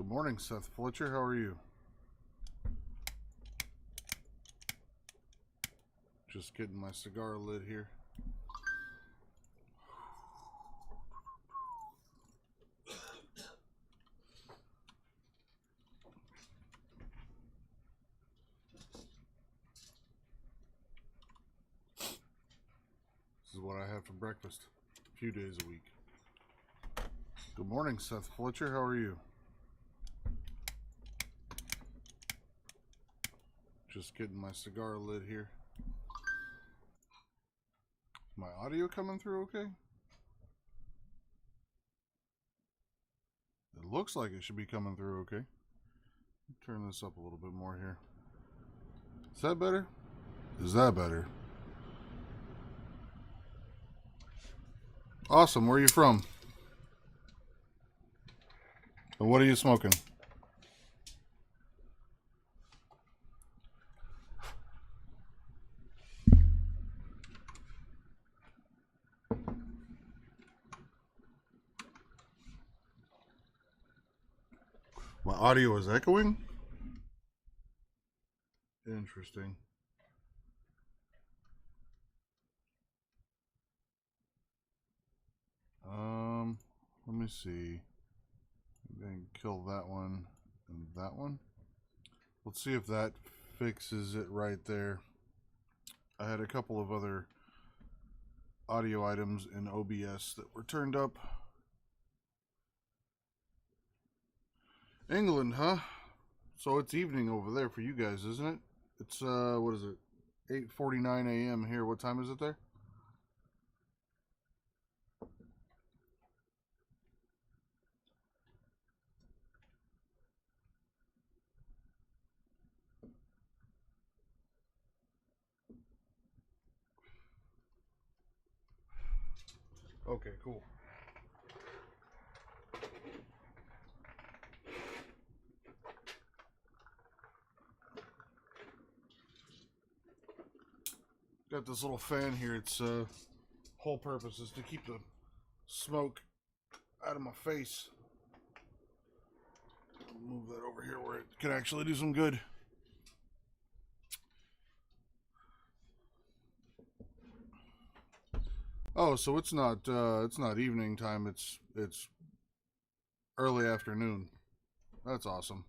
Good morning, Seth Fletcher. How are you? Just getting my cigar lit here. This is what I have for breakfast a few days a week. Good morning, Seth Fletcher. How are you? Just getting my cigar lit here. My audio coming through okay? It looks like it should be coming through okay. Turn this up a little bit more here. Is that better? Is that better? Awesome. Where are you from? And what are you smoking? My audio is echoing? Interesting. Let me see. Then kill that one and that one. Let's see if that fixes it right there. I had a couple of other audio items in OBS that were turned up. England, huh? So it's evening over there for you guys, isn't it? It's what is it? 8:49 a.m. here. What time is it there? Okay, cool. Got this little fan here. Its whole purpose is to keep the smoke out of my face. Move that over here where it can actually do some good. Oh, so it's not evening time. It's early afternoon. That's awesome.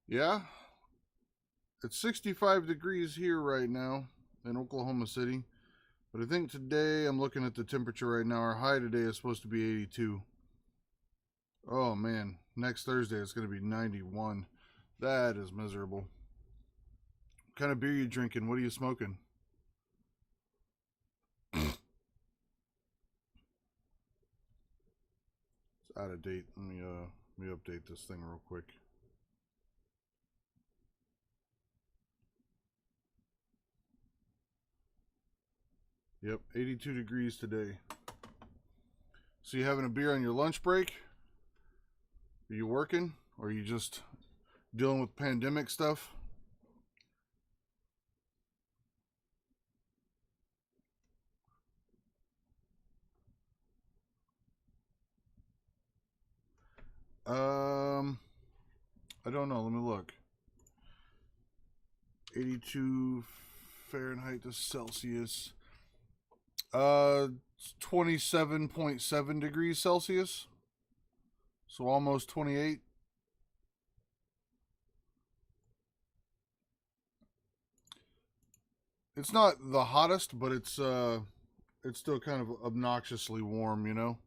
Yeah, it's 65 degrees here right now in Oklahoma City. But I think today, I'm looking at the temperature right now. Our high today is supposed to be 82. Oh man, next Thursday it's going to be 91. That is miserable. What kind of beer you drinking? What are you smoking? It's out of date. Let me update this thing real quick. Yep, 82 degrees today. So you having a beer on your lunch break? Are you working? Or are you just dealing with pandemic stuff? I don't know. Let me look. 82 Fahrenheit to Celsius. 27.7 degrees Celsius. So almost 28. It's not the hottest, but it's still kind of obnoxiously warm, you know.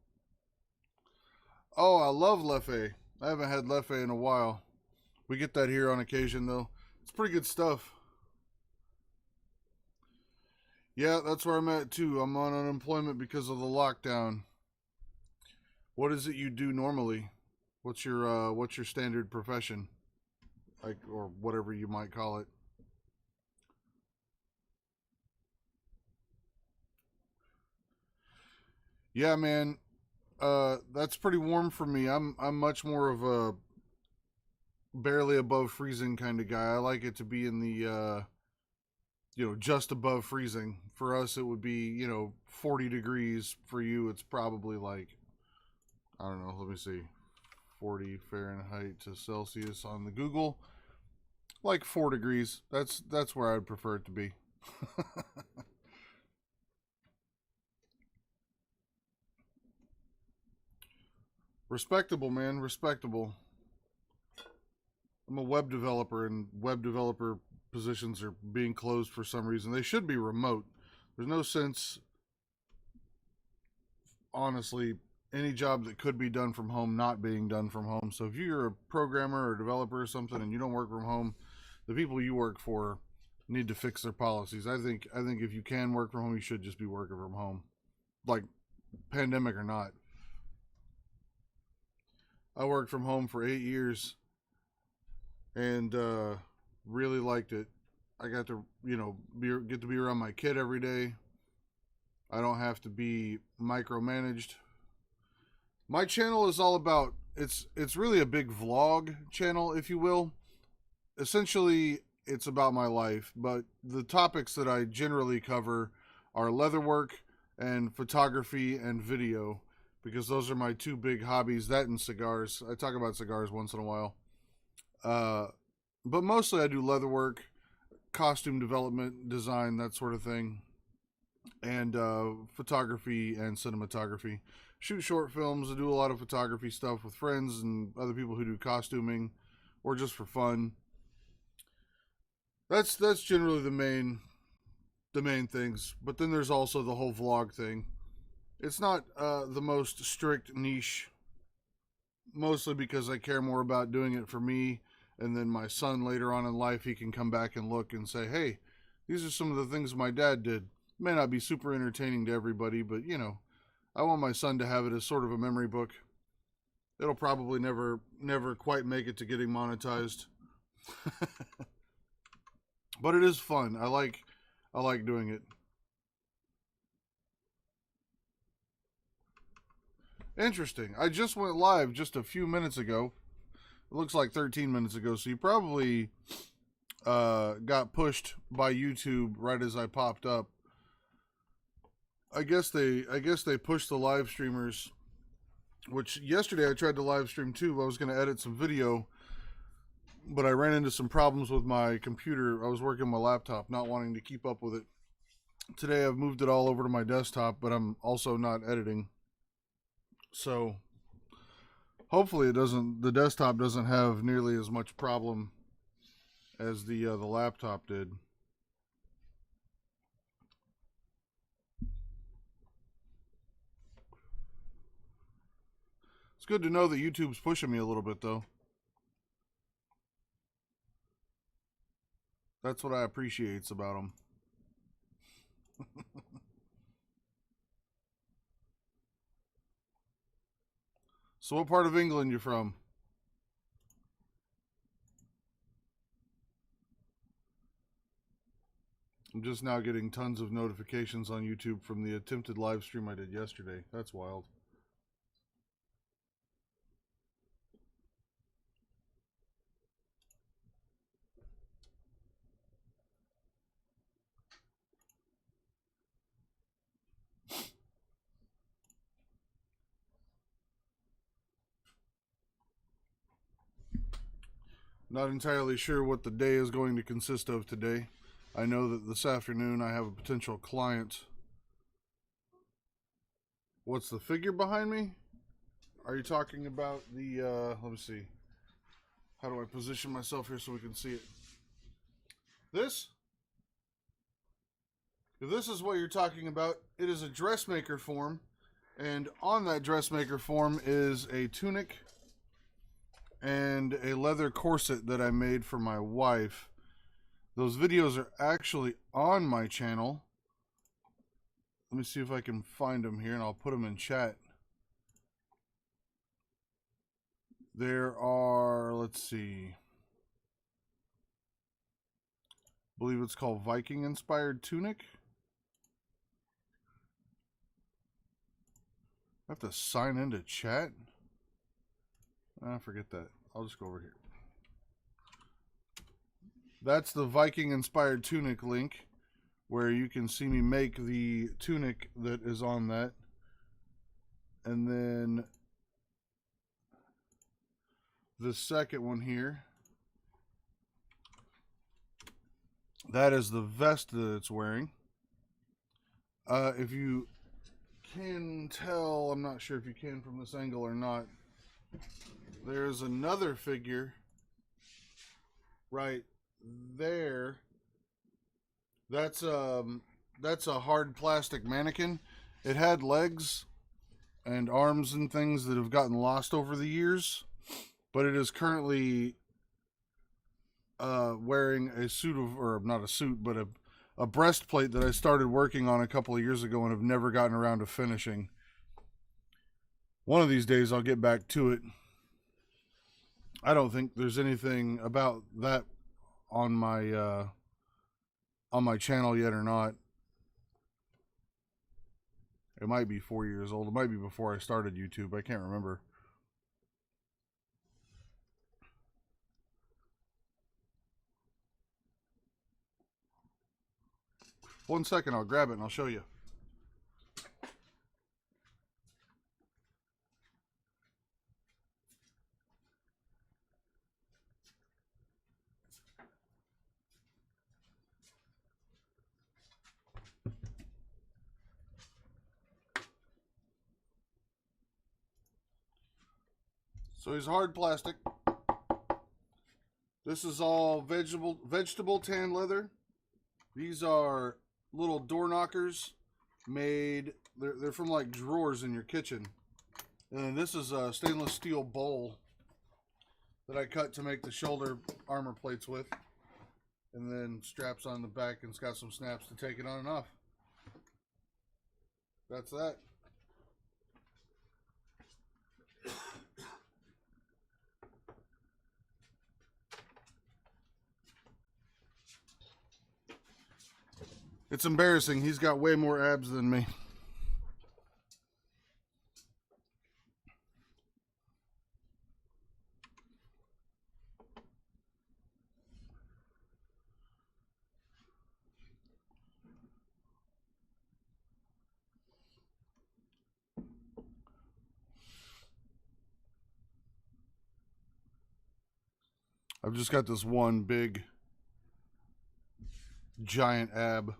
Oh, I love Leffe. I haven't had Leffe in a while. We get that here on occasion, though. It's pretty good stuff. Yeah, that's where I'm at, too. I'm on unemployment because of the lockdown. What is it you do normally? What's your standard profession? Like, or whatever you might call it. Yeah, man. That's pretty warm for me. I'm much more of a barely above freezing kind of guy. I like it to be in the just above freezing. For us it would be, 40 degrees. For you it's probably like, I don't know, let me see. 40 Fahrenheit to Celsius on the Google. Like 4 degrees. That's where I'd prefer it to be. Respectable, man. Respectable. I'm a web developer, and web developer positions are being closed for some reason. They should be remote. There's no sense, honestly, any job that could be done from home not being done from home. So if you're a programmer or developer or something and you don't work from home, the people you work for need to fix their policies. I think if you can work from home, you should just be working from home, like pandemic or not. I worked from home for 8 years and really liked it. I got to, get to be around my kid every day. I don't have to be micromanaged. My channel is all about, it's really a big vlog channel, if you will. Essentially, it's about my life, but the topics that I generally cover are leatherwork and photography and video, because those are my two big hobbies, that and cigars. I talk about cigars once in a while. But mostly I do leatherwork, costume development, design, that sort of thing, and photography and cinematography. Shoot short films. I do a lot of photography stuff with friends and other people who do costuming or just for fun. That's generally the main things. But then there's also the whole vlog thing. It's not the most strict niche, mostly because I care more about doing it for me, and then my son later on in life, he can come back and look and say, hey, these are some of the things my dad did. May not be super entertaining to everybody, but I want my son to have it as sort of a memory book. It'll probably never quite make it to getting monetized. But it is fun. I like doing it. Interesting. I just went live just a few minutes ago. It looks like 13 minutes ago, so you probably got pushed by YouTube right as I popped up. I guess they pushed the live streamers, which yesterday I tried to live stream too. I was going to edit some video, but I ran into some problems with my computer. I was working on my laptop, not wanting to keep up with it. Today I've moved it all over to my desktop, but I'm also not editing. So hopefully the desktop doesn't have nearly as much problem as the laptop did. It's good to know that YouTube's pushing me a little bit, though. That's what I appreciate about them. So what part of England you from? I'm just now getting tons of notifications on YouTube from the attempted live stream I did yesterday. That's wild. Not entirely sure what the day is going to consist of today. I know that this afternoon I have a potential client. What's the figure behind me? Are you talking about the, let me see. How do I position myself here so we can see it? This? If this is what you're talking about, it is a dressmaker form. And on that dressmaker form is a tunic and a leather corset that I made for my wife. Those videos are actually on my channel. Let me see if I can find them here, and I'll put them in chat. There are, let's see, I believe it's called Viking Inspired Tunic. I have to sign into chat. Forget that. I'll just go over here. That's the Viking Inspired Tunic link, where you can see me make the tunic that is on that. And then the second one here. That is the vest that it's wearing. If you can tell, I'm not sure if you can from this angle or not, there's another figure right there. That's a hard plastic mannequin. It had legs and arms and things that have gotten lost over the years, but it is currently wearing a suit of, or not a suit, but a breastplate that I started working on a couple of years ago and have never gotten around to finishing. One of these days I'll get back to it. I don't think there's anything about that on my channel yet or not. It might be 4 years old. It might be before I started YouTube. I can't remember. One second, I'll grab it and I'll show you. So he's hard plastic. This is all vegetable tan leather. These are little door knockers made. They're from like drawers in your kitchen. And then this is a stainless steel bowl that I cut to make the shoulder armor plates with. And then straps on the back, and it's got some snaps to take it on and off. That's that. It's embarrassing. He's got way more abs than me. I've just got this one big giant ab.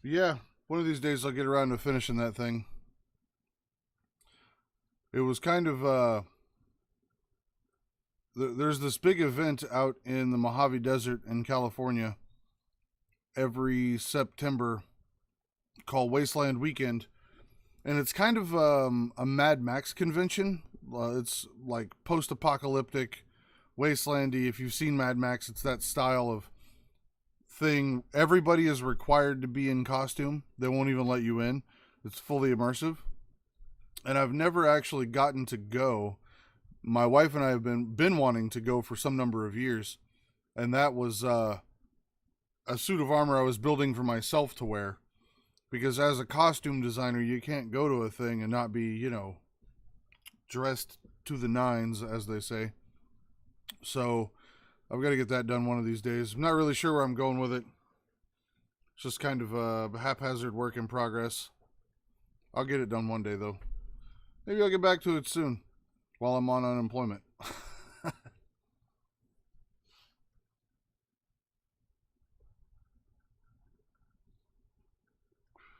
Yeah, one of these days I'll get around to finishing that thing. It was kind of, there's this big event out in the Mojave Desert in California every September called Wasteland Weekend. And it's kind of a Mad Max convention. It's like post-apocalyptic, wastelandy. If you've seen Mad Max, it's that style of thing. Everybody is required to be in costume. They won't even let you in. It's fully immersive. And I've never actually gotten to go. My wife and I have been wanting to go for some number of years. And that was a suit of armor I was building for myself to wear. Because as a costume designer, you can't go to a thing and not be, you know, dressed to the nines, as they say. So I've got to get that done one of these days. I'm not really sure where I'm going with it. It's just kind of a haphazard work in progress. I'll get it done one day, though. Maybe I'll get back to it soon while I'm on unemployment.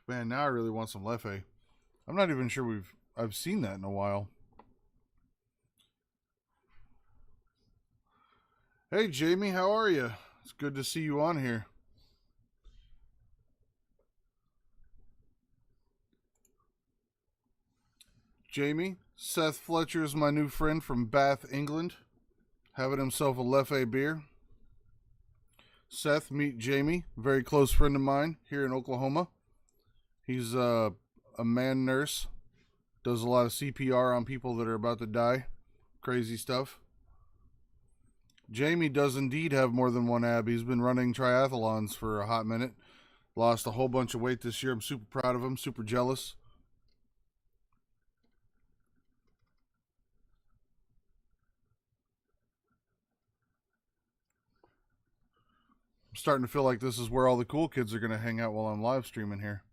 Man, now I really want some Leffe. I'm not even sure I've seen that in a while. Hey, Jamie, how are you? It's good to see you on here. Jamie, Seth Fletcher is my new friend from Bath, England, having himself a Leffe beer. Seth, meet Jamie, a very close friend of mine here in Oklahoma. He's a man nurse, does a lot of CPR on people that are about to die. Crazy stuff. Jamie does indeed have more than one ab. He's been running triathlons for a hot minute. Lost a whole bunch of weight this year. I'm super proud of him, super jealous. starting to feel like this is where all the cool kids are going to hang out while I'm live streaming here.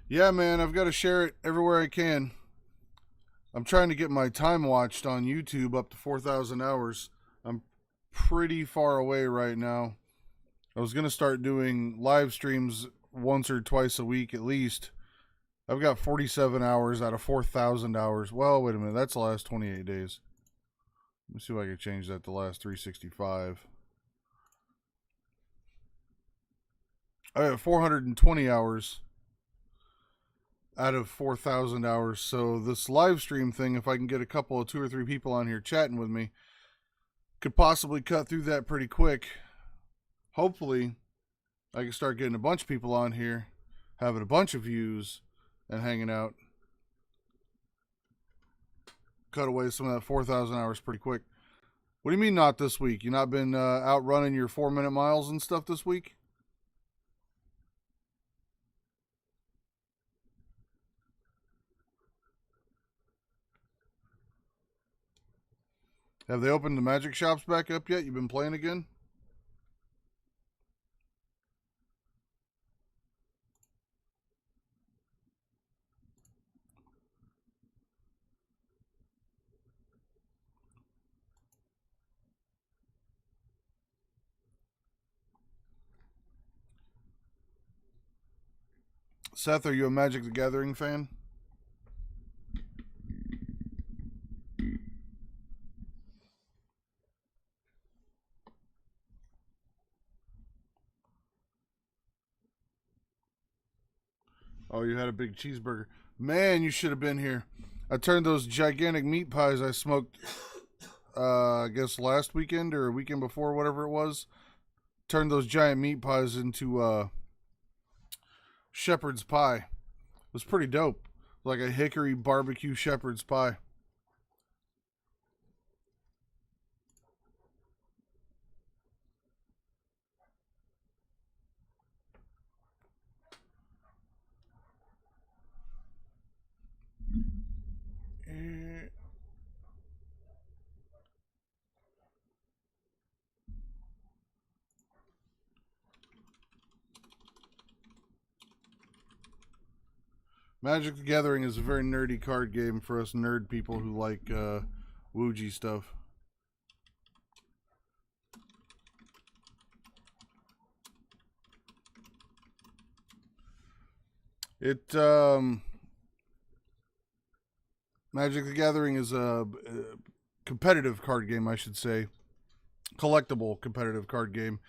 Yeah, man, I've got to share it everywhere I can. I'm trying to get my time watched on YouTube up to 4,000 hours. I'm pretty far away right now. I was going to start doing live streams once or twice a week at least. I've got 47 hours out of 4,000 hours. Well, wait a minute. That's the last 28 days. Let me see if I can change that to last 365. I have 420 hours out of 4,000 hours. So this live stream thing, if I can get a couple of 2 or 3 people on here chatting with me, could possibly cut through that pretty quick. Hopefully, I can start getting a bunch of people on here, having a bunch of views, and hanging out. Cut away some of that 4,000 hours pretty quick. What do you mean not this week? You not been out running your 4-minute miles and stuff this week? Have they opened the magic shops back up yet? You've been playing again? Seth, are you a Magic the Gathering fan? Oh, you had a big cheeseburger. Man, you should have been here. I turned those gigantic meat pies I smoked, I guess last weekend or a weekend before, whatever it was. Turned those giant meat pies into shepherd's pie. It was pretty dope. Like a hickory barbecue shepherd's pie. Magic the Gathering is a very nerdy card game for us nerd people who like Wuji stuff. It Magic the Gathering is a competitive card game, I should say. Collectible competitive card game.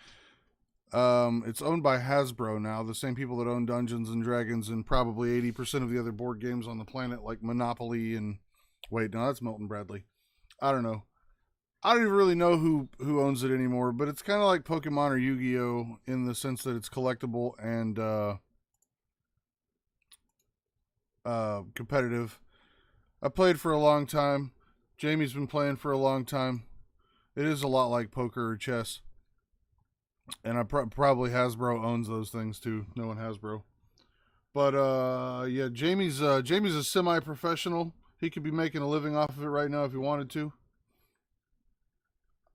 It's owned by Hasbro now, the same people that own Dungeons and Dragons and probably 80% of the other board games on the planet, like Monopoly and wait, no, that's Milton Bradley. I don't know. I don't even really know who owns it anymore, but it's kind of like Pokemon or Yu-Gi-Oh in the sense that it's collectible and competitive. I played for a long time. Jamie's been playing for a long time. It is a lot like poker or chess. And I probably Hasbro owns those things too. Knowing Hasbro, but yeah, Jamie's a semi-professional. He could be making a living off of it right now if he wanted to.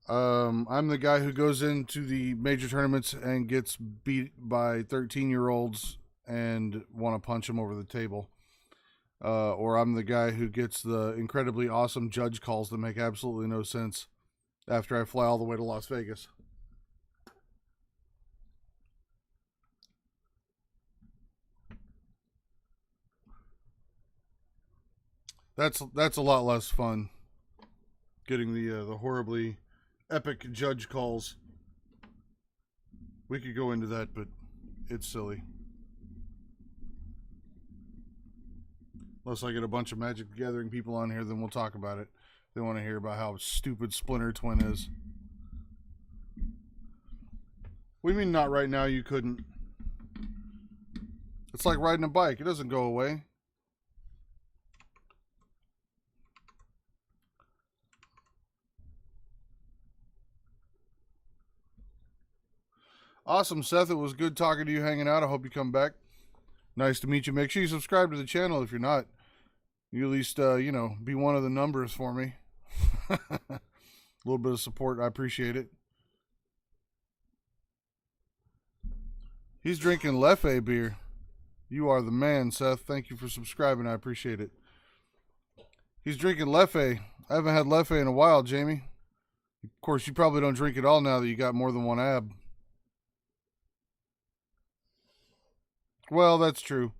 I'm the guy who goes into the major tournaments and gets beat by 13-year-olds and want to punch them over the table. Or I'm the guy who gets the incredibly awesome judge calls that make absolutely no sense after I fly all the way to Las Vegas. That's a lot less fun. Getting the horribly epic judge calls. We could go into that, but it's silly. Unless I get a bunch of Magic the Gathering people on here, then we'll talk about it. They want to hear about how stupid Splinter Twin is. What do you mean not right now? You couldn't. It's like riding a bike. It doesn't go away. Awesome, Seth. It was good talking to you, hanging out. I hope you come back. Nice to meet you. Make sure you subscribe to the channel if you're not. You at least, be one of the numbers for me. A little bit of support. I appreciate it. He's drinking Leffe beer. You are the man, Seth. Thank you for subscribing. I appreciate it. He's drinking Leffe. I haven't had Leffe in a while, Jamie. Of course, you probably don't drink it all now that you got more than one ab. Well, that's true.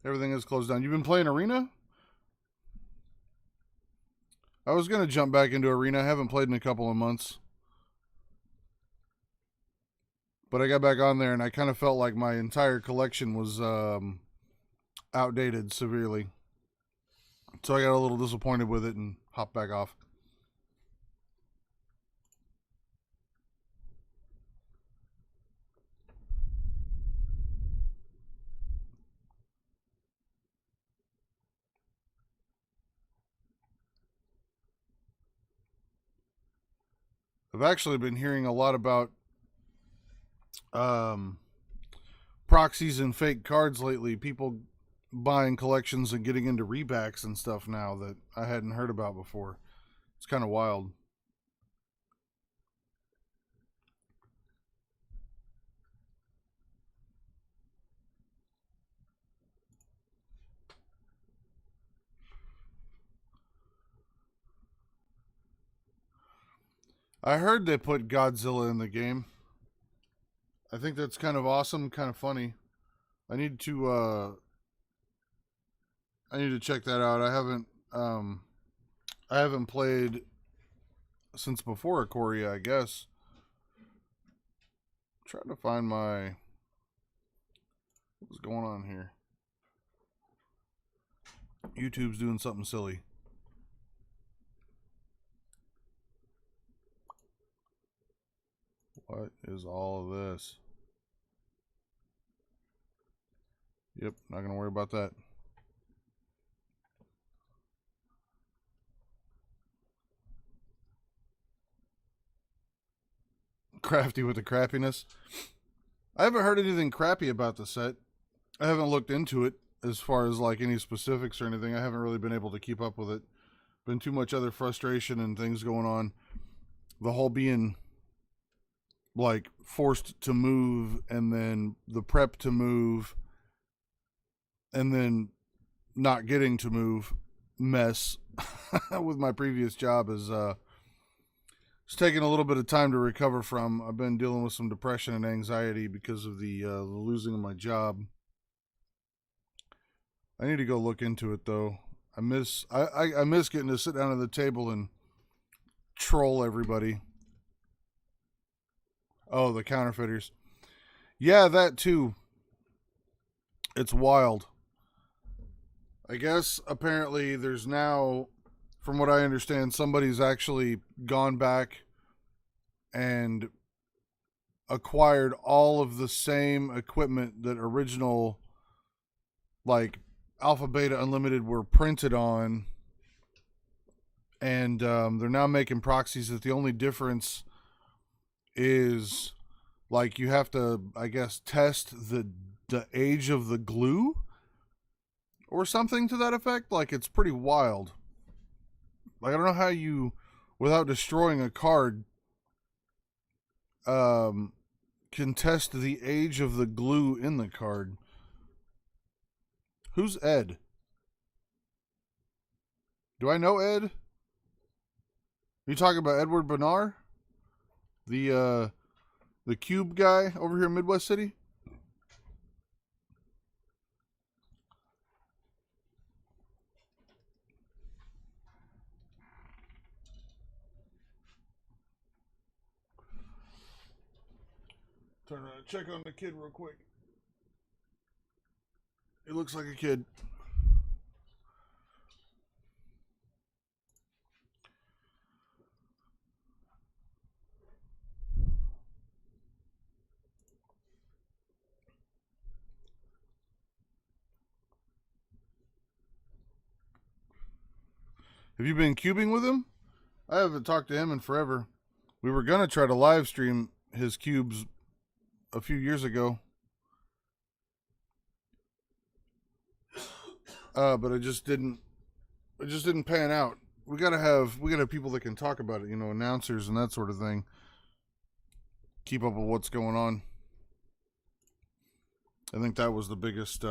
Everything is closed down. You've been playing Arena? I was going to jump back into Arena. I haven't played in a couple of months. But I got back on there and I kind of felt like my entire collection was outdated severely. So I got a little disappointed with it and hopped back off. I've actually been hearing a lot about proxies and fake cards lately. People buying collections and getting into rebacks and stuff now that I hadn't heard about before. It's kind of wild. I heard they put Godzilla in the game. I think that's kind of awesome, kind of funny. I need to check that out. I haven't played since before Ikoria, I guess. I'm trying to find what's going on here. YouTube's doing something silly. What is all of this? Yep, not going to worry about that. Crafty with the crappiness. I haven't heard anything crappy about the set. I haven't looked into it as far as like any specifics or anything. I haven't really been able to keep up with it. Been too much other frustration and things going on. The whole being like forced to move and then the prep to move and then not getting to move mess with my previous job is it's taking a little bit of time to recover from. I've been dealing with some depression and anxiety because of the losing of my job. I need to go look into it though. I miss getting to sit down at the table and troll everybody. Oh, the counterfeiters. Yeah, that too. It's wild. I guess apparently there's now, from what I understand, somebody's actually gone back and acquired all of the same equipment that original, like, Alpha Beta Unlimited were printed on. And they're now making proxies that the only difference is, like, you have to, I guess, test the age of the glue or something to that effect. Like, it's pretty wild. Like, I don't know how you, without destroying a card, can test the age of the glue in the card. Who's Ed? Do I know Ed? Are you talking about Edward Bernard? The cube guy over here in Midwest City? Turn around, check on the kid real quick. He looks like a kid. Have you been cubing with him? I haven't talked to him in forever. We were going to try to live stream his cubes a few years ago. but it just didn't pan out. We gotta have people that can talk about it, you know, announcers and that sort of thing. Keep up with what's going on. I think that was the biggest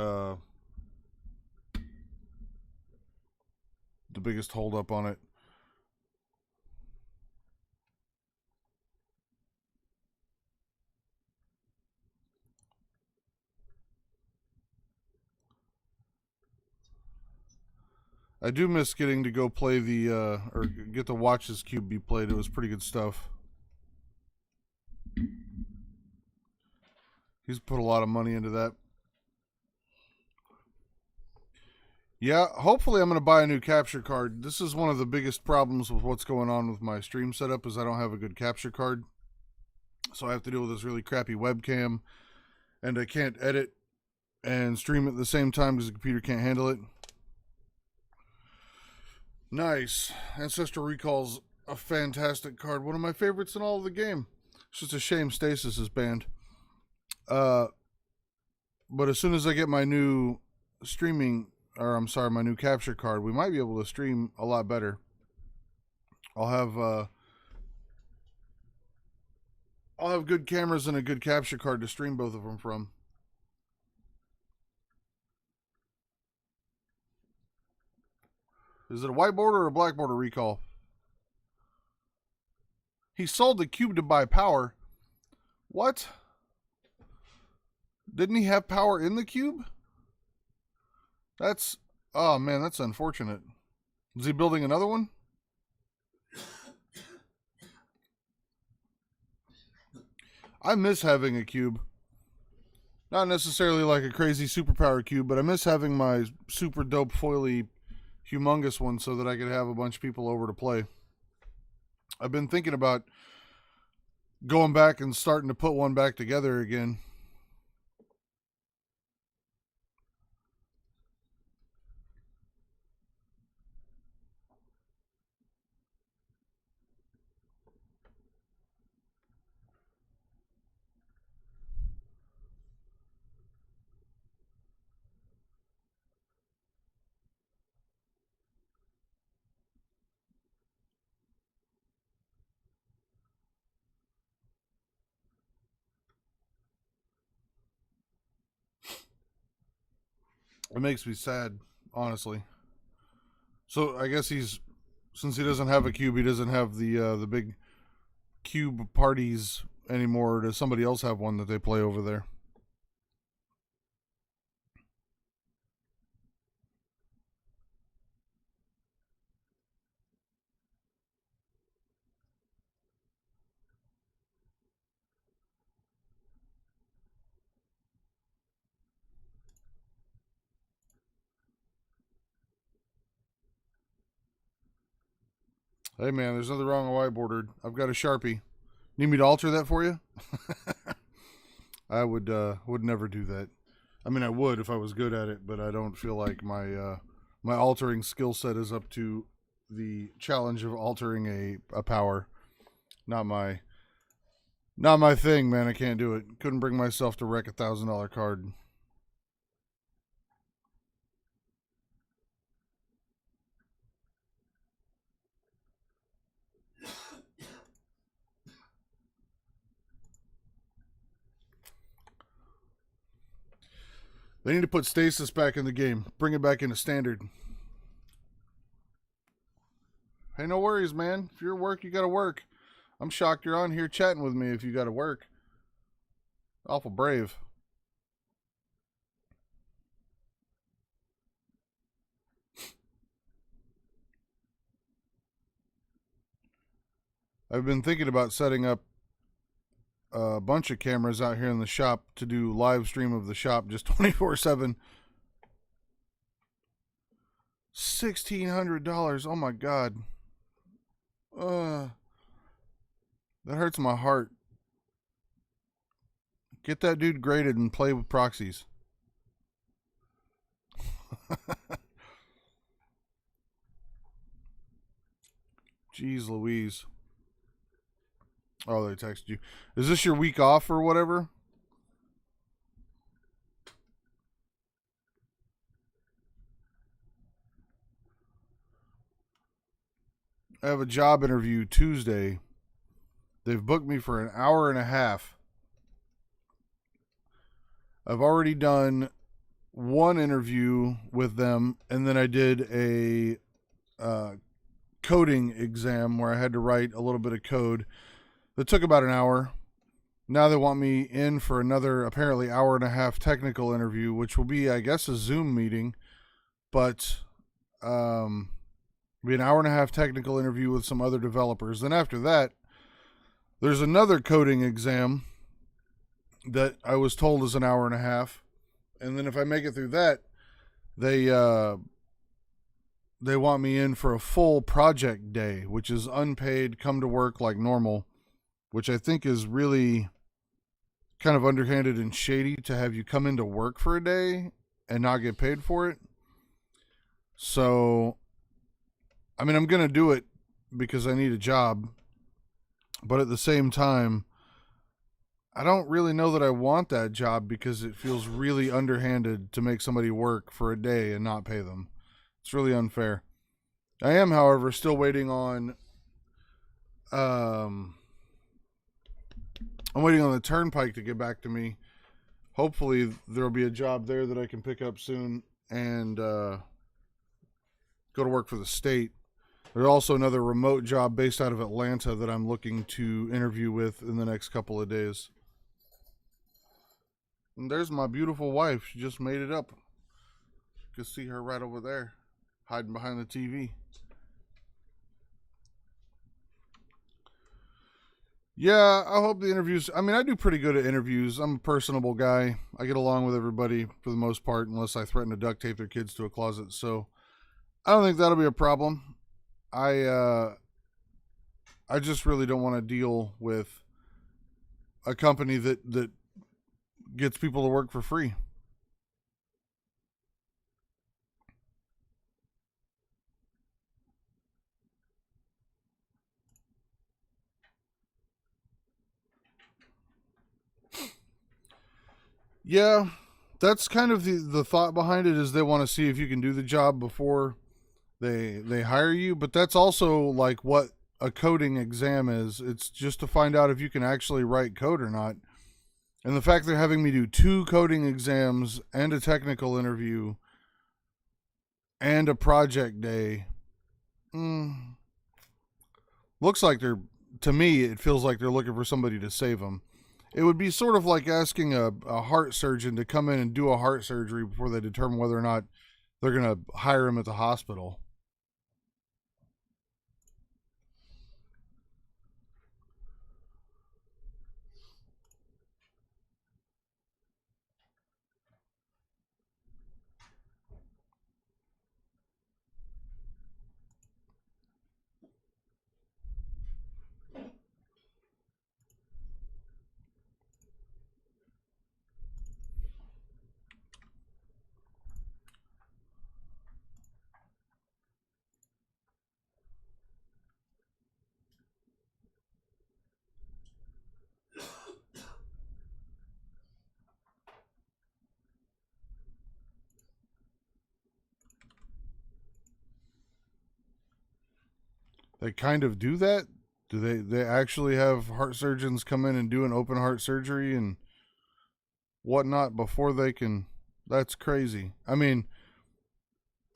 hold up on it. I do miss getting to go play the or get to watch this cube be played. It was pretty good stuff. He's put a lot of money into that. Yeah, hopefully I'm going to buy a new capture card. This is one of the biggest problems with what's going on with my stream setup is I don't have a good capture card. So I have to deal with this really crappy webcam, and I can't edit and stream at the same time because the computer can't handle it. Nice. Ancestral Recall's a fantastic card. One of my favorites in all of the game. It's just a shame Stasis is banned. But as soon as I get my new my new capture card, we might be able to stream a lot better. I'll have good cameras and a good capture card to stream both of them from. Is it a white border or a black border recall? He sold the cube to buy power. What? Didn't he have power in the cube? Oh man, that's unfortunate. Is he building another one? I miss having a cube. Not necessarily like a crazy superpower cube, but I miss having my super dope foily humongous one so that I could have a bunch of people over to play. I've been thinking about going back and starting to put one back together again. It makes me sad, honestly. So I guess since he doesn't have a cube, he doesn't have the big cube parties anymore. Does somebody else have one that they play over there? Hey man, there's nothing wrong with whiteboarded. I've got a Sharpie. Need me to alter that for you? I would never do that. I mean, I would if I was good at it, but I don't feel like my altering skill set is up to the challenge of altering a power. Not my thing, man. I can't do it. Couldn't bring myself to wreck $1,000 card. They need to put stasis back in the game. Bring it back into standard. Hey, no worries, man. If you're at work, you gotta work. I'm shocked you're on here chatting with me if you gotta work. Awful brave. I've been thinking about setting up a bunch of cameras out here in the shop to do live stream of the shop just 24/7. $1,600. Oh my god. That hurts my heart. Get that dude graded and play with proxies. Jeez Louise. Oh, they texted you. Is this your week off or whatever? I have a job interview Tuesday. They've booked me for an hour and a half. I've already done one interview with them, and then I did a coding exam where I had to write a little bit of code that took about an hour. Now they want me in for another apparently hour and a half technical interview, which will be, I guess, a Zoom meeting, but be an hour and a half technical interview with some other developers. Then after that, there's another coding exam that I was told is an hour and a half, and then if I make it through that, they want me in for a full project day, which is unpaid, come to work like normal, which I think is really kind of underhanded and shady to have you come into work for a day and not get paid for it. So, I mean, I'm going to do it because I need a job, but at the same time, I don't really know that I want that job because it feels really underhanded to make somebody work for a day and not pay them. It's really unfair. I am, however, still waiting on I'm waiting on the Turnpike to get back to me. Hopefully there'll be a job there that I can pick up soon and go to work for the state. There's also another remote job based out of Atlanta that I'm looking to interview with in the next couple of days. And there's my beautiful wife. She just made it up. You can see her right over there, hiding behind the TV. Yeah, I hope the interviews. I mean, I do pretty good at interviews. I'm a personable guy. I get along with everybody for the most part, unless I threaten to duct tape their kids to a closet. So I don't think that'll be a problem. I just really don't want to deal with a company that gets people to work for free. Yeah, that's kind of the thought behind it, is they want to see if you can do the job before they hire you. But that's also like what a coding exam is. It's just to find out if you can actually write code or not. And the fact they're having me do 2 coding exams and a technical interview and a project day, looks like to me, it feels like they're looking for somebody to save them. It would be sort of like asking a heart surgeon to come in and do a heart surgery before they determine whether or not they're going to hire him at the hospital. They kind of do that. Do they actually have heart surgeons come in and do an open heart surgery and whatnot before they can? That's crazy. I mean,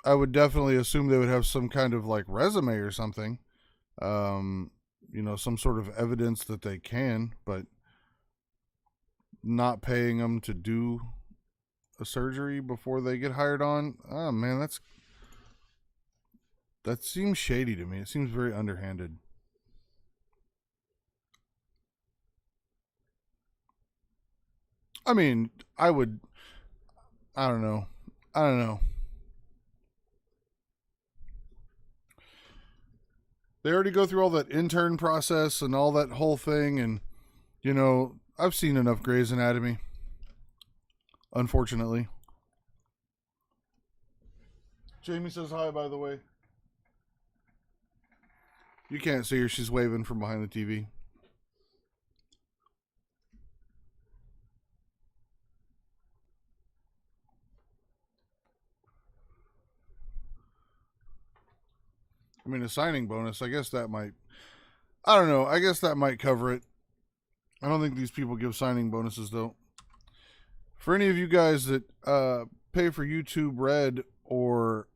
I would definitely assume they would have some kind of like resume or something. Some sort of evidence that they can, but not paying them to do a surgery before they get hired on. Oh man, that seems shady to me. It seems very underhanded. I mean, I would. I don't know. I don't know. They already go through all that intern process and all that whole thing, and I've seen enough Grey's Anatomy. Unfortunately. Jamie says hi, by the way. You can't see her. She's waving from behind the TV. I mean, a signing bonus, I guess that might, I don't know, I guess that might cover it. I don't think these people give signing bonuses, though. For any of you guys that pay for YouTube Red or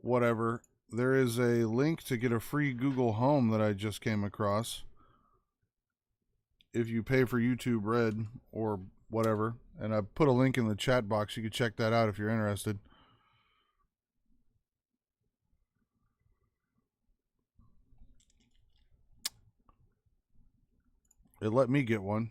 whatever, there is a link to get a free Google Home that I just came across. If you pay for YouTube Red or whatever, and I put a link in the chat box, you can check that out if you're interested. It let me get one.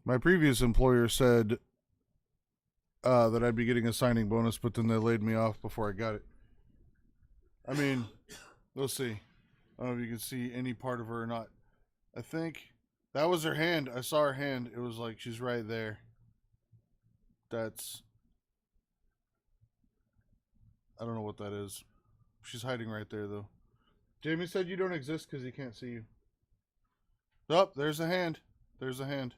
My previous employer said that I'd be getting a signing bonus, but then they laid me off before I got it. I mean, we'll see. I don't know if you can see any part of her or not. I think that was her hand. I saw her hand. It was like she's right there. That's... I don't know what that is. She's hiding right there, though. Jamie said you don't exist because he can't see you. Oh, there's a hand. There's a hand.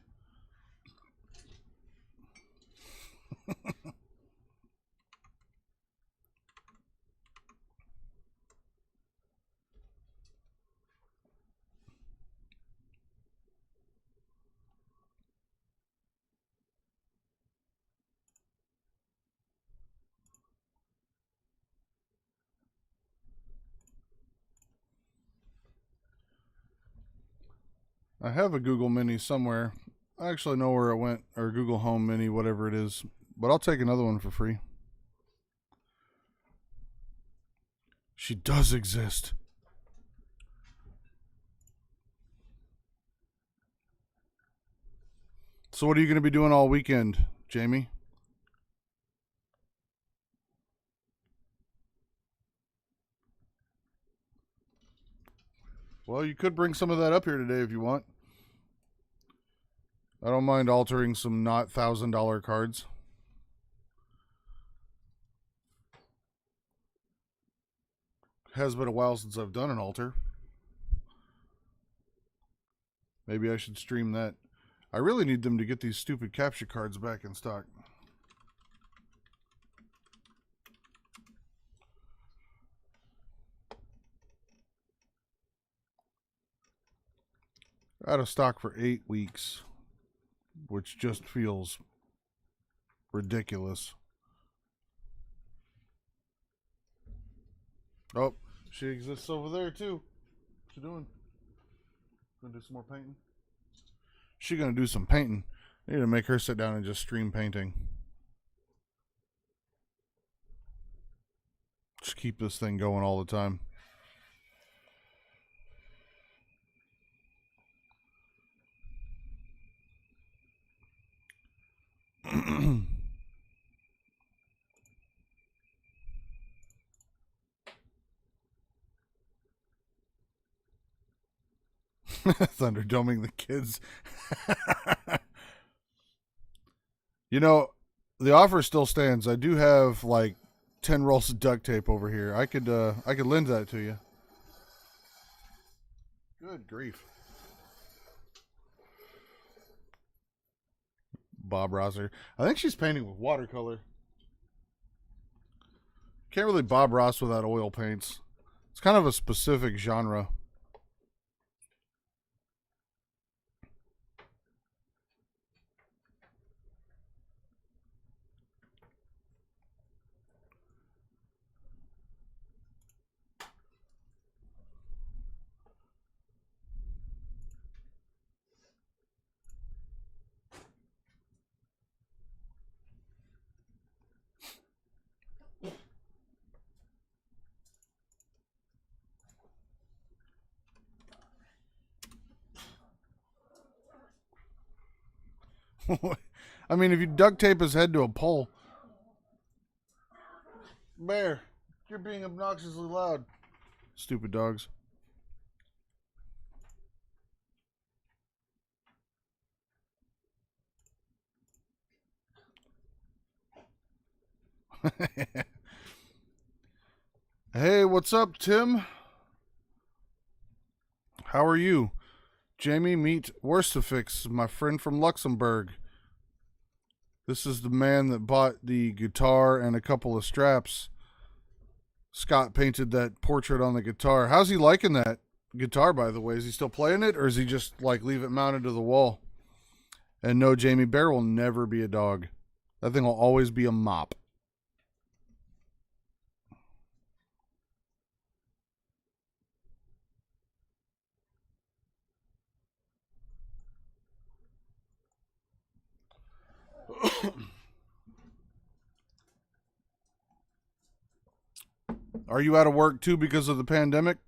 I have a Google Mini somewhere. I actually know where it went, or Google Home Mini, whatever it is. But I'll take another one for free. She does exist. So what are you going to be doing all weekend, Jamie? Well, you could bring some of that up here today if you want. I don't mind altering some not $1,000 cards. Has been a while since I've done an alter. Maybe I should stream that. I really need them to get these stupid capture cards back in stock. Out of stock for 8 weeks, which just feels ridiculous. Oh, she exists over there too. What you doing? Gonna do some more painting? She gonna do some painting. I need to make her sit down and just stream painting. Just keep this thing going all the time. Thunderdoming the kids. You know, the offer still stands. I do have like 10 rolls of duct tape over here. I could lend that to you. Good grief. Bob Rosser. I think she's painting with watercolor. Can't really Bob Ross without oil paints. It's kind of a specific genre. I mean, if you duct tape his head to a pole. Bear, you're being obnoxiously loud. Stupid dogs. Hey, What's up, Tim? How are you? Jamie, meet Worstifix, my friend from Luxembourg. This is the man that bought the guitar and a couple of straps. Scott painted that portrait on the guitar. How's he liking that guitar, by the way? Is he still playing it, or is he just like leave it mounted to the wall? And no, Jamie, Bear will never be a dog. That thing will always be a mop. Are you out of work too because of the pandemic?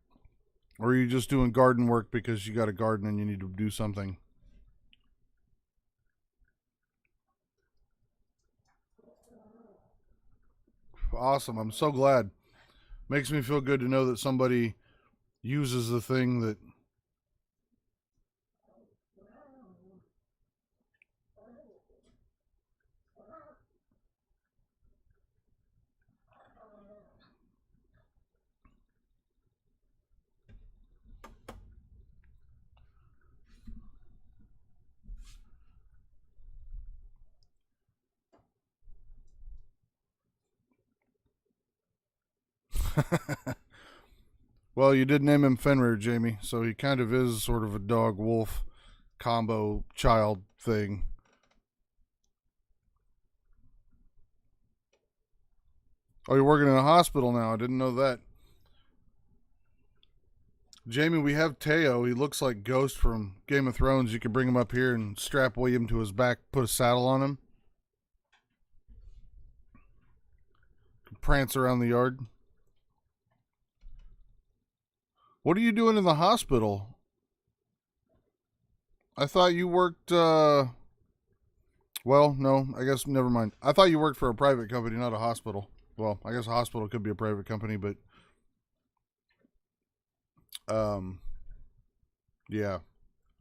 Or are you just doing garden work because you got a garden and you need to do something? Awesome. I'm so glad. Makes me feel good to know that somebody uses the thing that. Well, you did name him Fenrir, Jamie, so he kind of is sort of a dog wolf combo child thing. Oh, you're working in a hospital now. I didn't know that. Jamie, we have Teo. He looks like Ghost from Game of Thrones. You could bring him up here and strap William to his back, put a saddle on him. Prance around the yard. What are you doing in the hospital? I thought you worked, well, no, I guess never mind. I thought you worked for a private company, not a hospital. Well, I guess a hospital could be a private company, but, yeah,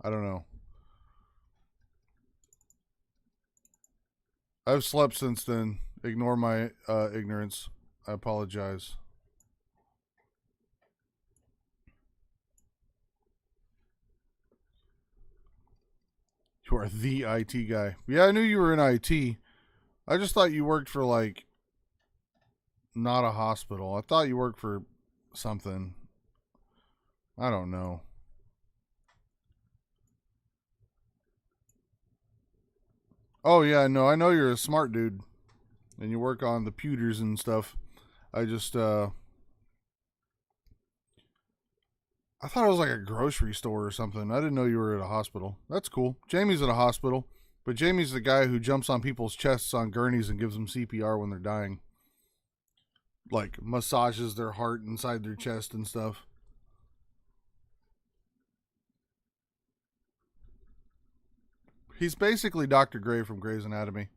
I don't know. I've slept since then. Ignore my ignorance. I apologize. You are the IT guy. Yeah, I knew you were in IT. I just thought you worked for, like, not a hospital. I thought you worked for something. I don't know. Oh, yeah, no, I know you're a smart dude. And you work on the pewters and stuff. I just, I thought it was like a grocery store or something. I didn't know you were at a hospital. That's cool. Jamie's at a hospital, but Jamie's the guy who jumps on people's chests on gurneys and gives them CPR when they're dying. Like massages their heart inside their chest and stuff. He's basically Dr. Gray from Grey's Anatomy.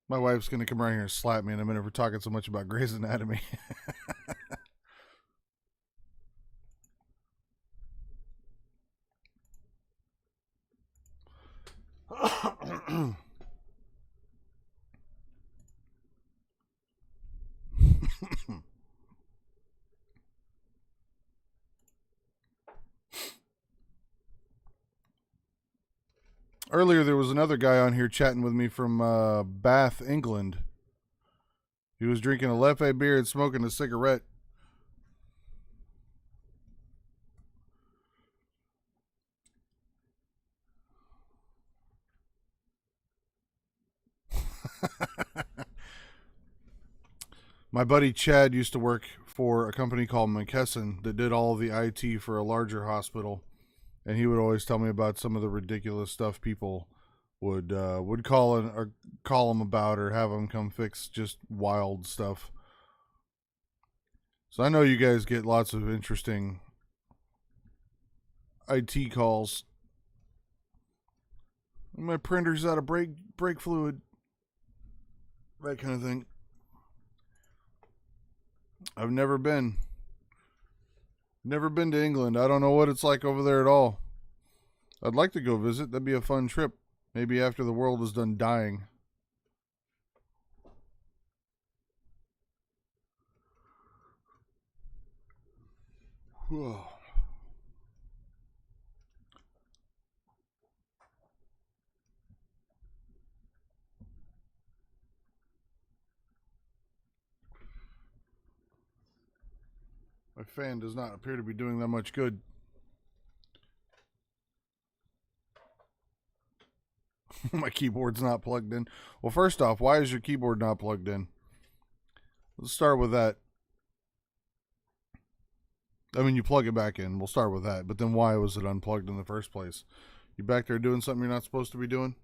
My wife's going to come around here and slap me in a minute for talking so much about Grey's Anatomy. Earlier, there was another guy on here chatting with me from Bath, England. He was drinking a Leffe beer and smoking a cigarette. My buddy Chad used to work for a company called McKesson that did all the IT for a larger hospital, and he would always tell me about some of the ridiculous stuff people would call him about or have him come fix, just wild stuff. So I know you guys get lots of interesting IT calls. My printer's out of brake fluid, that kind of thing. I've never been to England. I don't know what it's like over there at all. I'd like to go visit. That'd be a fun trip. Maybe after the world is done dying. Whew. My fan does not appear to be doing that much good. My keyboard's not plugged in. Well, first off, why is your keyboard not plugged in? Let's start with that. I mean, you plug it back in. We'll start with that. But then why was it unplugged in the first place? You back there doing something you're not supposed to be doing?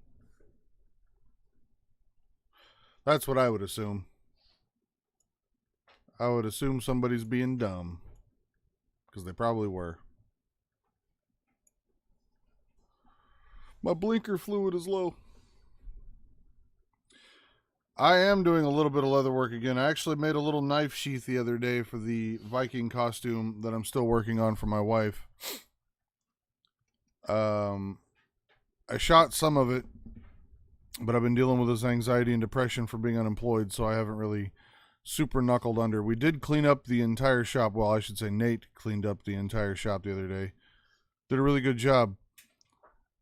That's what I would assume. I would assume somebody's being dumb. Because they probably were. My blinker fluid is low. I am doing a little bit of leather work again. I actually made a little knife sheath the other day for the Viking costume that I'm still working on for my wife. I shot some of it, but I've been dealing with this anxiety and depression for being unemployed, so I haven't really super knuckled under. We did clean up the entire shop. Well, I should say Nate cleaned up the entire shop the other day. Did a really good job.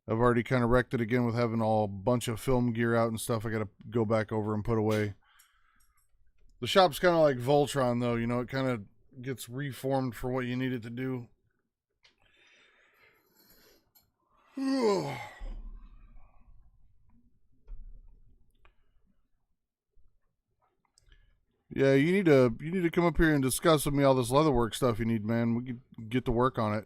I've already kind of wrecked it again with having a bunch of film gear out and stuff I got to go back over and put away. The shop's kind of like Voltron, though. You know, it kind of gets reformed for what you need it to do. Yeah, you need to come up here and discuss with me all this leatherwork stuff you need, man. We could get to work on it.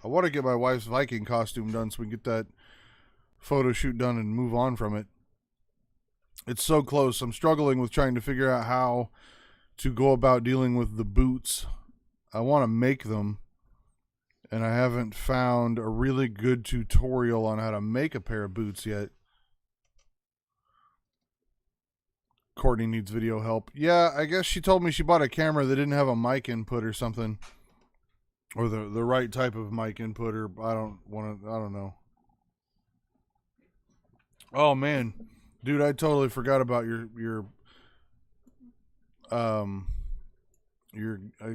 I want to get my wife's Viking costume done so we can get that photo shoot done and move on from it. It's so close. I'm struggling with trying to figure out how to go about dealing with the boots. I want to make them, and I haven't found a really good tutorial on how to make a pair of boots yet. Courtney needs video help. Yeah, I guess she told me she bought a camera that didn't have a mic input or something. Or the right type of mic input, or I don't know. Oh man, dude, I totally forgot about your I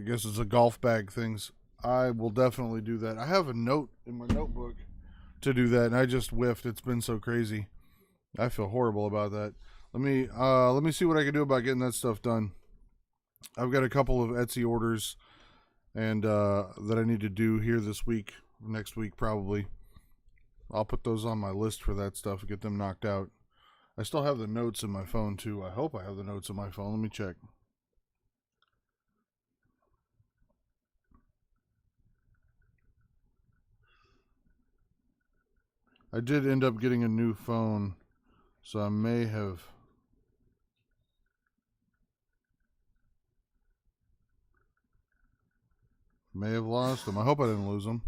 guess it's a golf bag things. I will definitely do that. I have a note in my notebook to do that, and I just whiffed. It's been so crazy. I feel horrible about that. Let me see what I can do about getting that stuff done. I've got a couple of Etsy orders and that I need to do here this week, next week probably. I'll put those on my list for that stuff, get them knocked out. I still have the notes in my phone too. I hope I have the notes in my phone. Let me check. I did end up getting a new phone, so I may have lost them. I hope I didn't lose them.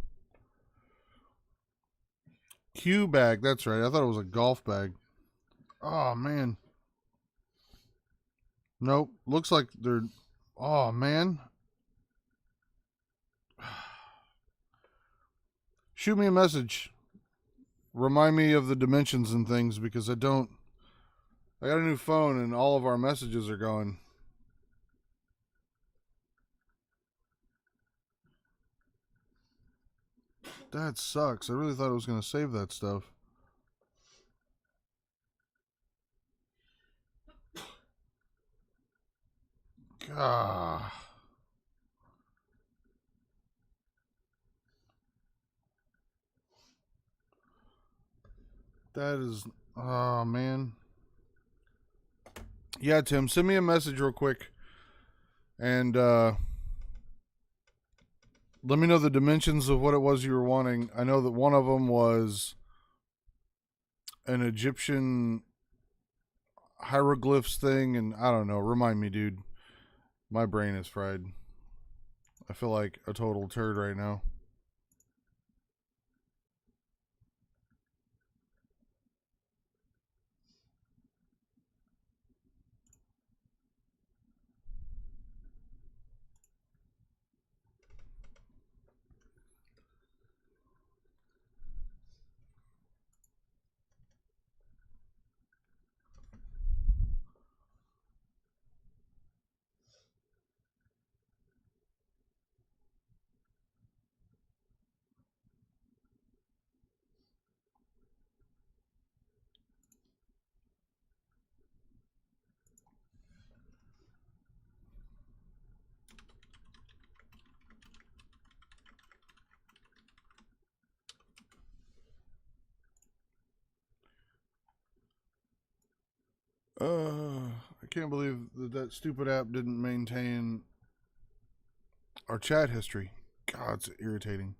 Q bag, that's right. I thought it was a golf bag. Oh man. Nope. Looks like they're. Oh man. Shoot me a message. Remind me of the dimensions and things because I got a new phone and all of our messages are going. That sucks. I really thought I was going to save that stuff. God. That is. Oh, man. Yeah, Tim, send me a message real quick. And let me know the dimensions of what it was you were wanting. I know that one of them was an Egyptian hieroglyphs thing, and I don't know. Remind me, dude. My brain is fried. I feel like a total turd right now. I can't believe that stupid app didn't maintain our chat history. God, it's irritating.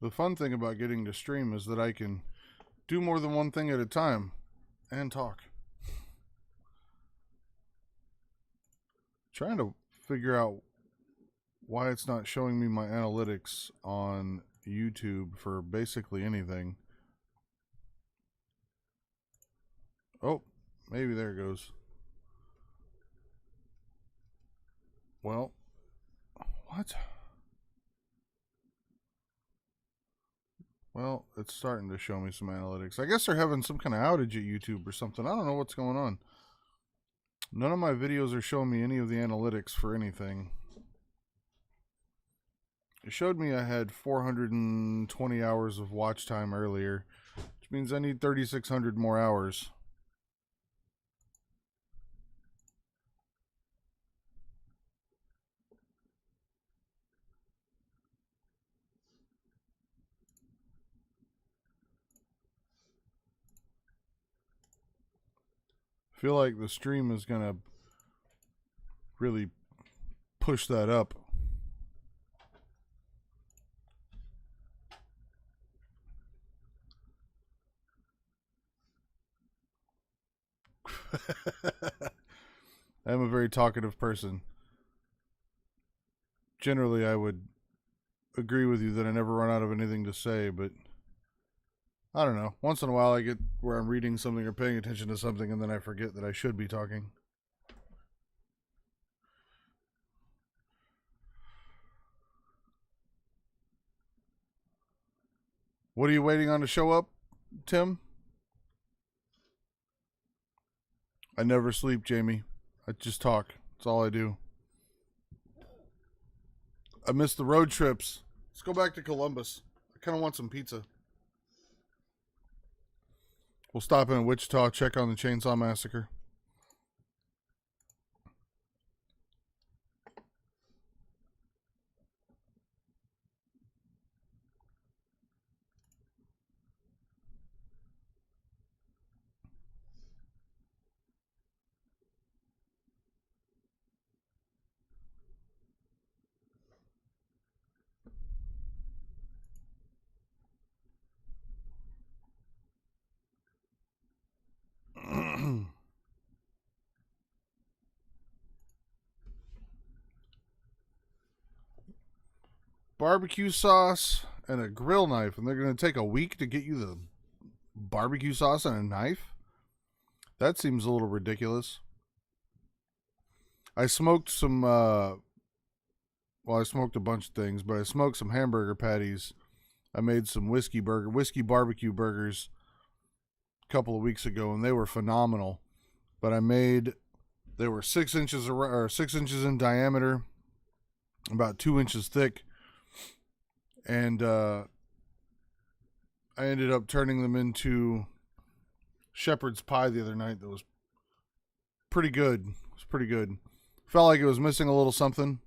The fun thing about getting to stream is that I can do more than one thing at a time and talk. Trying to figure out why it's not showing me my analytics on YouTube for basically anything. Oh, maybe there it goes. Well, what? Well, it's starting to show me some analytics. I guess they're having some kind of outage at YouTube or something. I don't know what's going on. None of my videos are showing me any of the analytics for anything. It showed me I had 420 hours of watch time earlier, which means I need 3,600 more hours. I feel like the stream is going to really push that up. I am a very talkative person. Generally, I would agree with you that I never run out of anything to say, but I don't know. Once in a while, I get where I'm reading something or paying attention to something, and then I forget that I should be talking. What are you waiting on to show up, Tim? I never sleep, Jamie. I just talk. That's all I do. I miss the road trips. Let's go back to Columbus. I kind of want some pizza. We'll stop in Wichita, check on the Chainsaw Massacre. Barbecue sauce and a grill knife, and they're going to take a week to get you the barbecue sauce and a knife? That seems a little ridiculous. I smoked some, I smoked a bunch of things, but I smoked some hamburger patties. I made some whiskey barbecue burgers a couple of weeks ago, and they were phenomenal. But they were 6 inches or 6 inches in diameter, about 2 inches thick, and I ended up turning them into shepherd's pie the other night. That was pretty good. It was pretty good. Felt like it was missing a little something,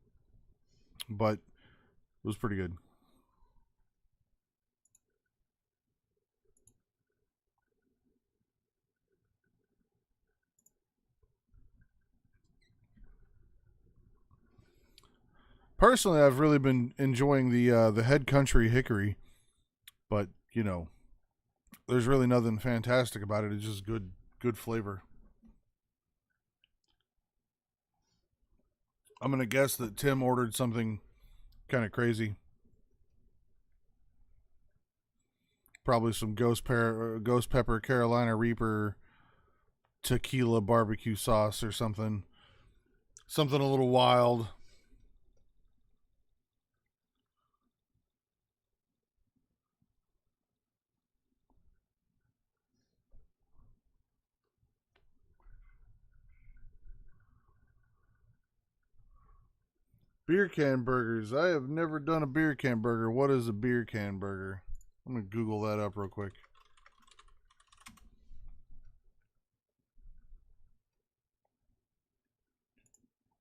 but it was pretty good. Personally, I've really been enjoying the Head Country Hickory, but you know, there's really nothing fantastic about it. It's just good flavor. I'm gonna guess that Tim ordered something kind of crazy. Probably some ghost pepper Carolina Reaper tequila barbecue sauce or something. Something a little wild. Beer can burgers. I have never done a beer can burger. What is a beer can burger? I'm going to Google that up real quick.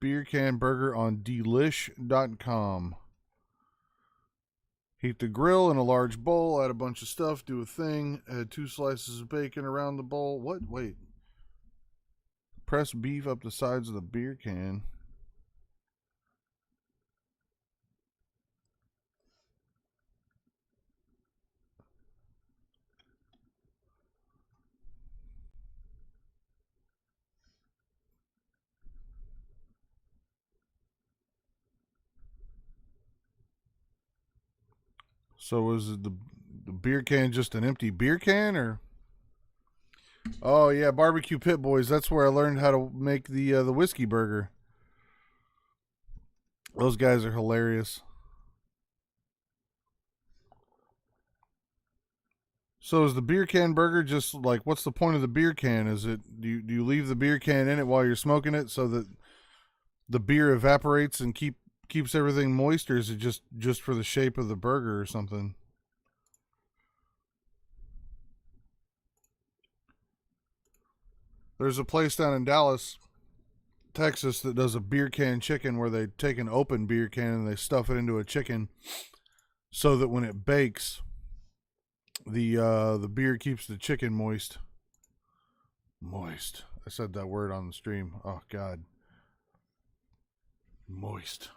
Beer can burger on delish.com. Heat the grill in a large bowl, add a bunch of stuff, do a thing, add 2 slices of bacon around the bowl. What? Wait. Press beef up the sides of the beer can. So is it the beer can just an empty beer can, or? Oh yeah, Barbecue Pit Boys. That's where I learned how to make the whiskey burger. Those guys are hilarious. So is the beer can burger just like, what's the point of the beer can? Is it, do you leave the beer can in it while you're smoking it so that the beer evaporates and keeps everything moist, or is it just for the shape of the burger or something? There's a place down in Dallas, Texas that does a beer can chicken where they take an open beer can and they stuff it into a chicken so that when it bakes, the beer keeps the chicken moist. Moist. I said that word on the stream. Oh God. Moist.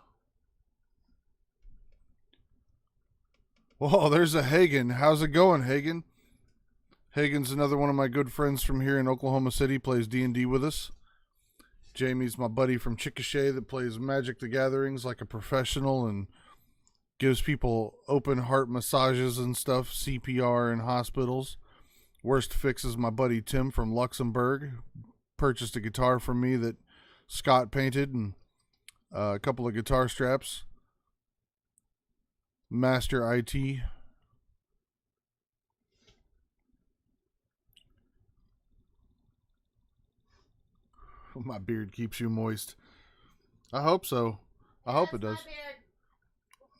Whoa, there's a Hagen. How's it going, Hagen? Hagen's another one of my good friends from here in Oklahoma City, plays D&D with us. Jamie's my buddy from Chickasha that plays Magic the Gatherings like a professional and gives people open heart massages and stuff, CPR in hospitals. Worst Fix is my buddy Tim from Luxembourg. Purchased a guitar from me that Scott painted, and a couple of guitar straps. Master IT. My beard keeps you moist. I hope so. I hope it does.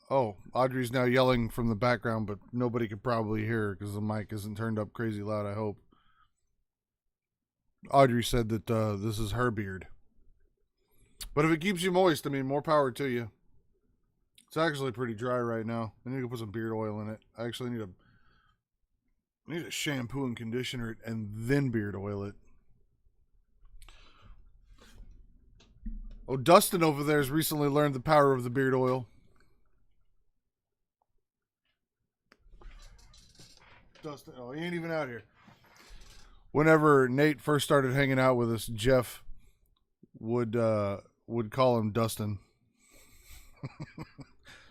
Oh, Audrey's now yelling from the background, but nobody could probably hear her because the mic isn't turned up crazy loud, I hope. Audrey said that this is her beard. But if it keeps you moist, I mean, more power to you. It's actually pretty dry right now. I need to put some beard oil in it. I actually need a shampoo and conditioner it and then beard oil it. Oh, Dustin over there has recently learned the power of the beard oil. Dustin, oh, he ain't even out here. Whenever Nate first started hanging out with us, Jeff would call him Dustin.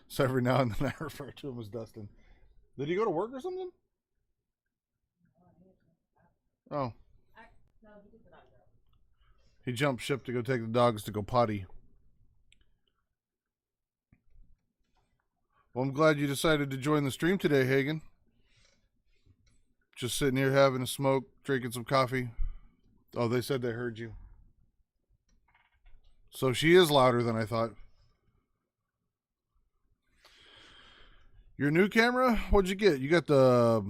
So every now and then I refer to him as Dustin. Did he go to work or something? Oh. He jumped ship to go take the dogs to go potty. Well, I'm glad you decided to join the stream today, Hagen. Just sitting here having a smoke, drinking some coffee. Oh, they said they heard you. So she is louder than I thought. Your new camera? What'd you get? You got the...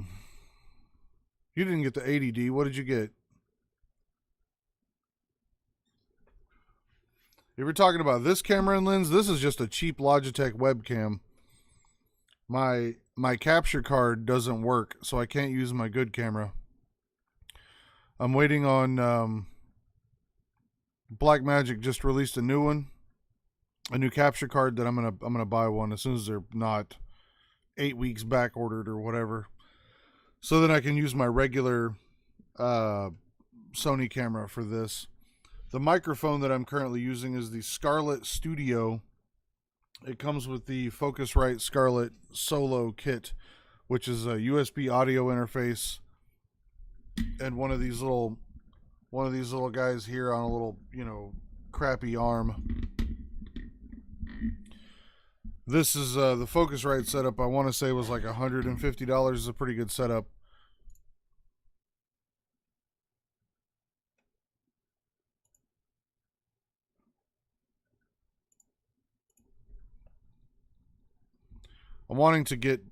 You didn't get the 80D. What did you get? If you're talking about this camera and lens, this is just a cheap Logitech webcam. My capture card doesn't work, so I can't use my good camera. I'm waiting on Blackmagic just released a new one, a new capture card that I'm gonna buy one as soon as they're not 8 weeks back ordered or whatever, so that I can use my regular Sony camera for this. The microphone that I'm currently using is the Scarlett Studio. It comes with the Focusrite Scarlett Solo kit, which is a USB audio interface and one of these little guys here on a little, crappy arm. This is the Focusrite setup. I want to say was like $150. Is a pretty good setup. I'm wanting to get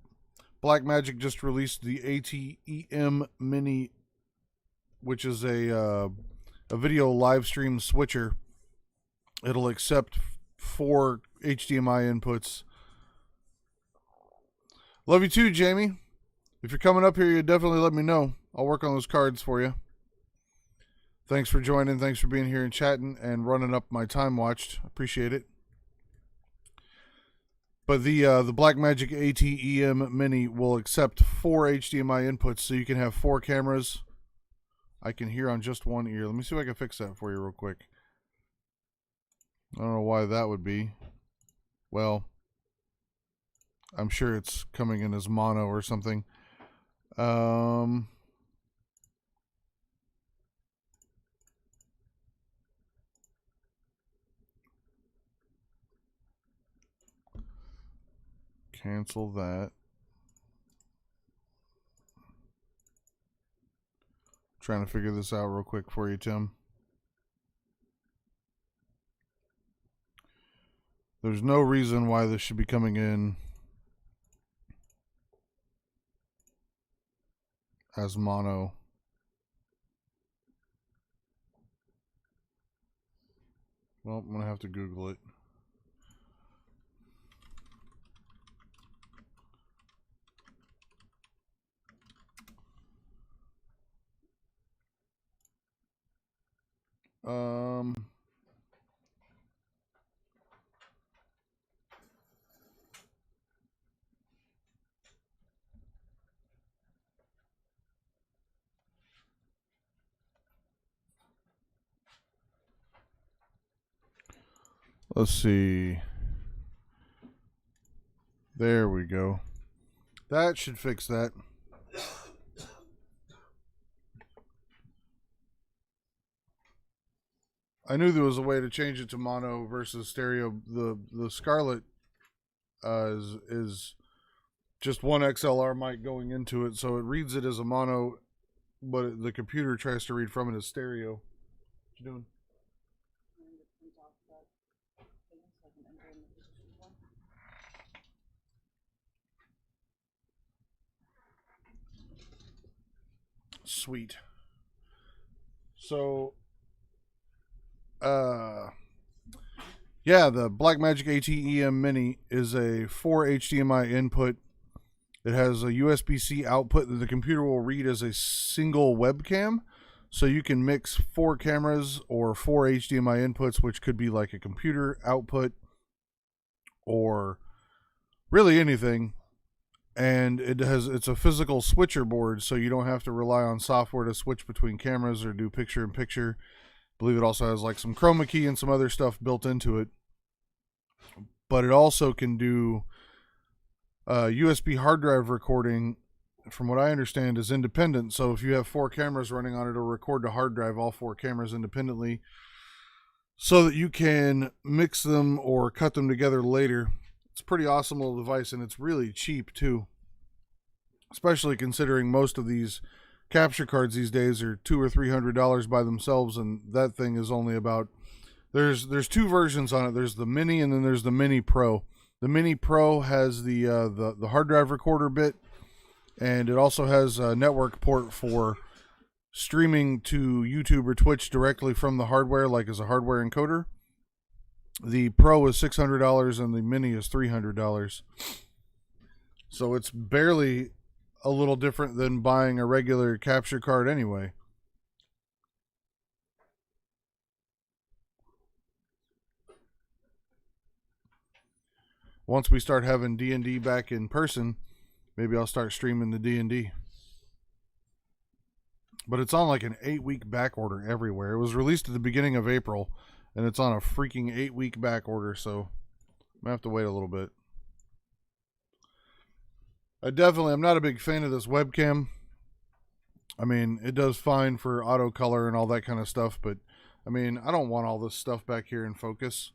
Blackmagic just released the ATEM Mini, which is a video live stream switcher. It'll accept 4 HDMI inputs. Love you too, Jamie. If you're coming up here, you definitely let me know. I'll work on those cards for you. Thanks for joining. Thanks for being here and chatting and running up my time watched. Appreciate it. But the Blackmagic ATEM Mini will accept 4 HDMI inputs, so you can have 4 cameras. I can hear on just one ear. Let me see if I can fix that for you real quick. I don't know why that would be. Well, I'm sure it's coming in as mono or something. Cancel that. Trying to figure this out real quick for you, Tim. There's no reason why this should be coming in as mono. Well, I'm going to have to Google it. Let's see. There we go. That should fix that. I knew there was a way to change it to mono versus stereo. The Scarlett is just one XLR mic going into it, so it reads it as a mono, but the computer tries to read from it as stereo. What you doing? Sweet. So, yeah, the Blackmagic ATEM Mini is a 4 HDMI input. It has a USB-C output that the computer will read as a single webcam. So you can mix 4 cameras or 4 HDMI inputs, which could be like a computer output or really anything. And it's a physical switcher board, so you don't have to rely on software to switch between cameras or do picture-in-picture. I believe it also has like some chroma key and some other stuff built into it. But it also can do USB hard drive recording, from what I understand, is independent. So if you have 4 cameras running on it, it'll record to hard drive all 4 cameras independently so that you can mix them or cut them together later. It's a pretty awesome little device, and it's really cheap too, especially considering most of these capture cards these days are $200 or $300 by themselves, and that thing is only about, there's 2 versions on it. There's the Mini and then there's the Mini Pro. The Mini Pro has the hard drive recorder bit, and it also has a network port for streaming to YouTube or Twitch directly from the hardware, like as a hardware encoder. The Pro is $600 and the Mini is $300. So it's barely a little different than buying a regular capture card anyway. Once we start having D&D back in person, maybe I'll start streaming the D&D. But it's on like an 8-week back order everywhere. It was released at the beginning of April, and it's on a freaking 8-week back order, so I'm going to have to wait a little bit. I'm not a big fan of this webcam. I mean, it does fine for auto color and all that kind of stuff, but I mean, I don't want all this stuff back here in focus.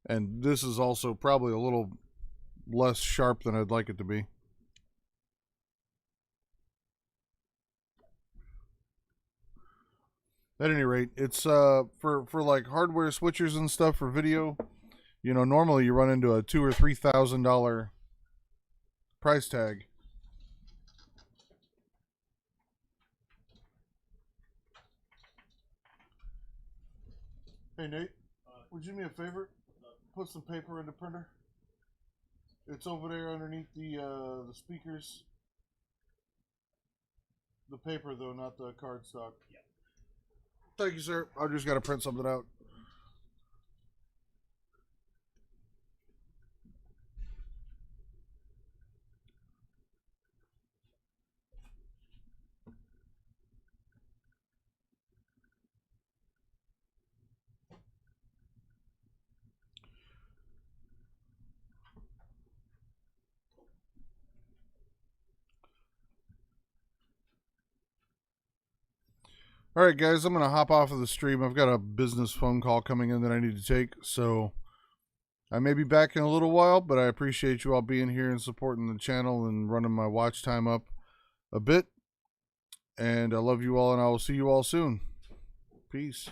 And this is also probably a little less sharp than I'd like it to be. At any rate, it's for like hardware switchers and stuff for video. You know, normally you run into a $2,000 or $3,000 price tag. Hey Nate, would you do me a favor? Put some paper in the printer. It's over there underneath the speakers. The paper though, not the cardstock. Yeah. Thank you, sir. I just got to print something out. All right, guys, I'm going to hop off of the stream. I've got a business phone call coming in that I need to take, so I may be back in a little while, but I appreciate you all being here and supporting the channel and running my watch time up a bit. And I love you all, and I will see you all soon. Peace.